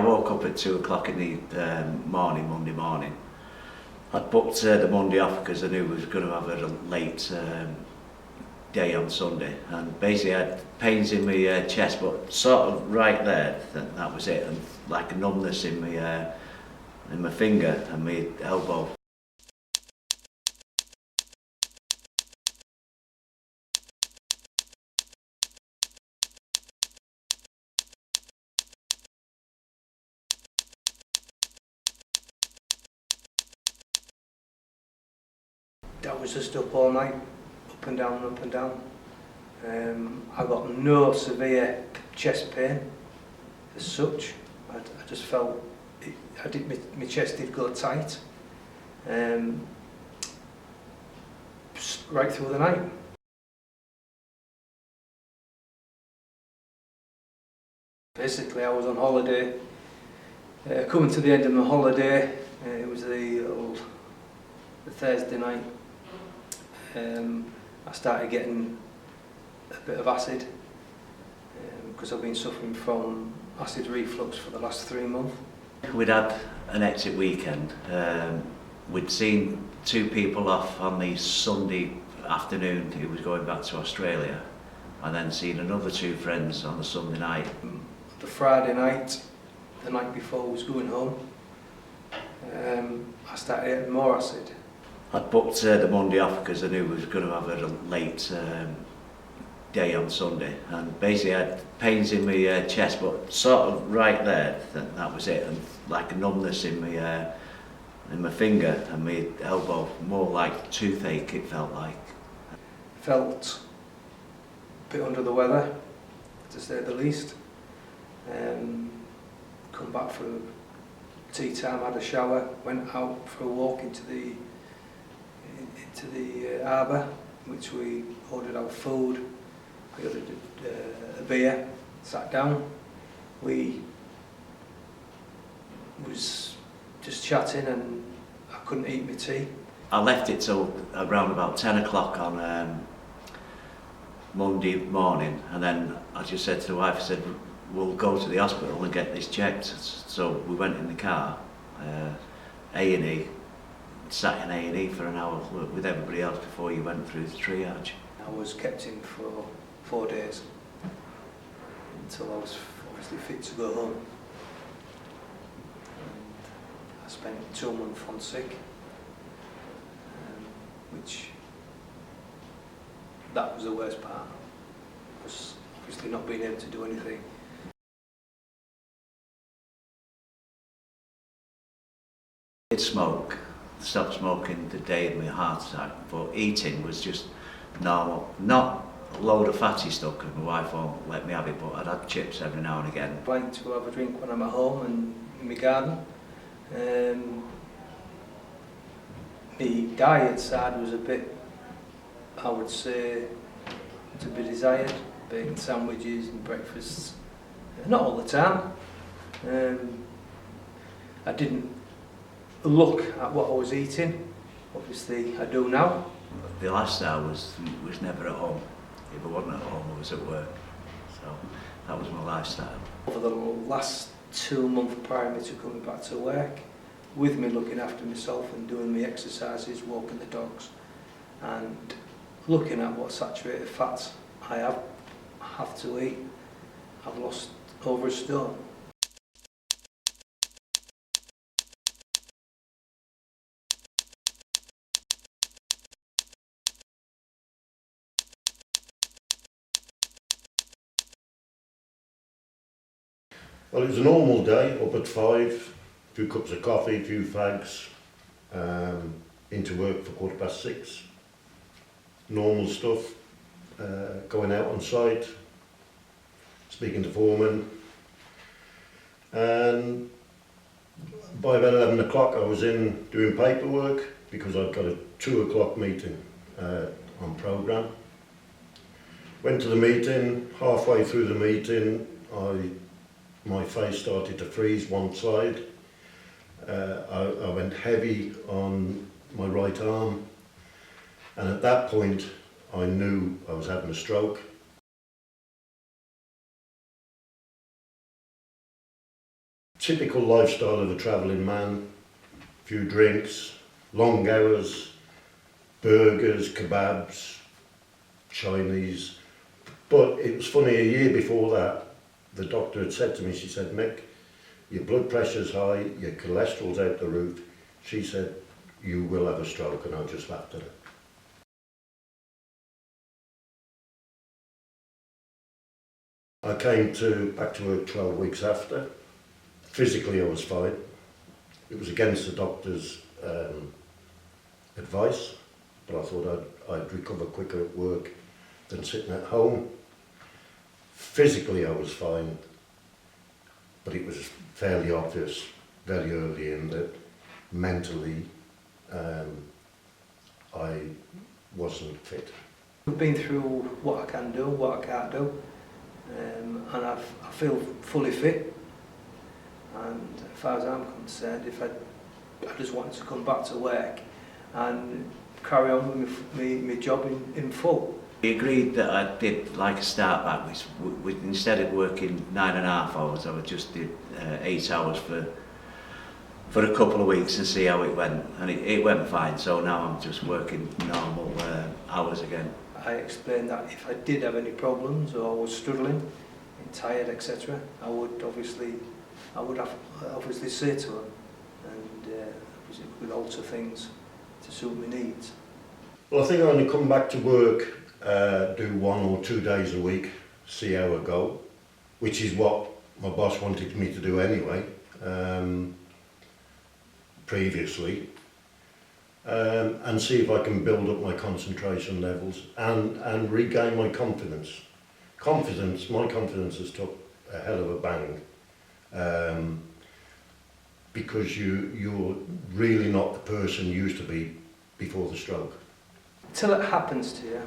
I woke up at 2 o'clock in the morning, Monday morning. I'd booked the Monday off because I knew I was going to have a late day on Sunday, and basically I had pains in my chest, but sort of right there, that was it, and like a numbness in my finger and my elbow. I was just up all night, up and down, up and down. I got no severe chest pain as such. I just felt my chest did go tight right through the night. Basically, I was on holiday, coming to the end of my holiday. It was the Thursday night. I started getting a bit of acid because I've been suffering from acid reflux for the last 3 months. We'd had an exit weekend. We'd seen 2 people off on the Sunday afternoon who was going back to Australia, and then seen another 2 friends on the Sunday night. The Friday night, the night before I was going home, I started getting more acid. I'd booked the Monday off because I knew I was going to have a late day on Sunday, and basically I had pains in my chest, but sort of right there, that was it, and like a numbness in my finger and my elbow, more like toothache it felt like. Felt a bit under the weather, to say the least. Come back for tea time, had a shower, went out for a walk into the harbour, which we ordered our food. We ordered a beer, sat down. We was just chatting and I couldn't eat my tea. I left it till around about 10 o'clock on Monday morning, and then I just said to the wife, I said, we'll go to the hospital and get this checked. So we went in the car, A&E, sat in A&E for an hour with everybody else before you went through the triage. I was kept in for 4 days until I was obviously fit to go home. And I spent 2 months on sick, which that was the worst part, was obviously not being able to do anything. I did smoke, stopped smoking the day of my heart attack, but eating was just normal. Not a load of fatty stuff because my wife won't let me have it, but I'd have chips every now and again. I like to go have a drink when I'm at home and in my garden. My diet side was a bit, I would say, to be desired. Bacon sandwiches and breakfasts, not all the time. I didn't look at what I was eating. Obviously I do now. The lifestyle was never at home. If I wasn't at home, I was at work. So that was my lifestyle. Over the last 2 months prior to coming back to work, with me looking after myself and doing my exercises, walking the dogs, and looking at what saturated fats I have to eat, I've lost over a stone. Well, it was a normal day, up at 5, a few cups of coffee, a few fags, into work for 6:15. Normal stuff, going out on site, speaking to foremen, and by about 11 o'clock I was in doing paperwork because I'd got a 2 o'clock meeting on programme. Went to the meeting, halfway through the meeting my face started to freeze one side. I went heavy on my right arm, and at that point I knew I was having a stroke. typical lifestyle of a travelling man, few drinks, long hours, burgers, kebabs, Chinese. But it was funny, a year before that, the doctor had said to me, she said, Mick, your blood pressure's high, your cholesterol's out the roof. She said, you will have a stroke, and I just laughed at her. I came back to work 12 weeks after. Physically I was fine. It was against the doctor's advice, but I thought I'd recover quicker at work than sitting at home. Physically I was fine, but it was fairly obvious very early in that mentally I wasn't fit. I've been through what I can do, what I can't do, and I feel fully fit. And as far as I'm concerned, if I just wanted to come back to work and carry on with my job in full. We agreed that I did like a start back, which instead of working 9.5 hours, I would just do 8 hours for a couple of weeks and see how it went. And it went fine, so now I'm just working normal hours again. I explained that if I did have any problems or was struggling, tired, etc., I would obviously say to her, and we would alter things to suit my needs. Well, I think I'm going to come back to work, do 1 or 2 days a week, see how I go, which is what my boss wanted me to do anyway, previously, and see if I can build up my concentration levels and regain my confidence. My confidence has took a hell of a bang, because you're really not the person you used to be before the stroke. Till it happens to you,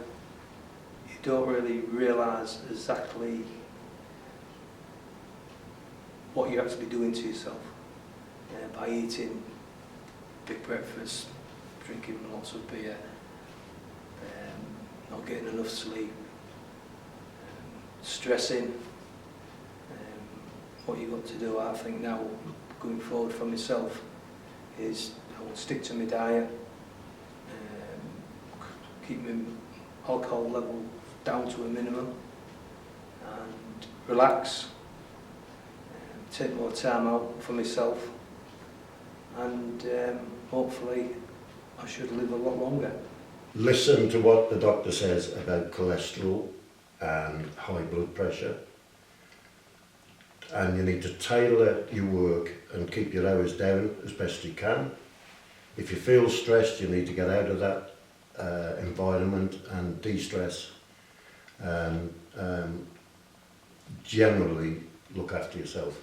you don't really realise exactly what you're actually doing to yourself by eating big breakfast, drinking lots of beer, not getting enough sleep, stressing. What you've got to do, I think now, going forward for myself, is I will stick to my diet, keep my alcohol level down to a minimum, and relax, take more time out for myself, and hopefully I should live a lot longer. Listen to what the doctor says about cholesterol and high blood pressure, and you need to tailor your work and keep your hours down as best you can. If you feel stressed, you need to get out of that environment and de-stress, and generally look after yourself.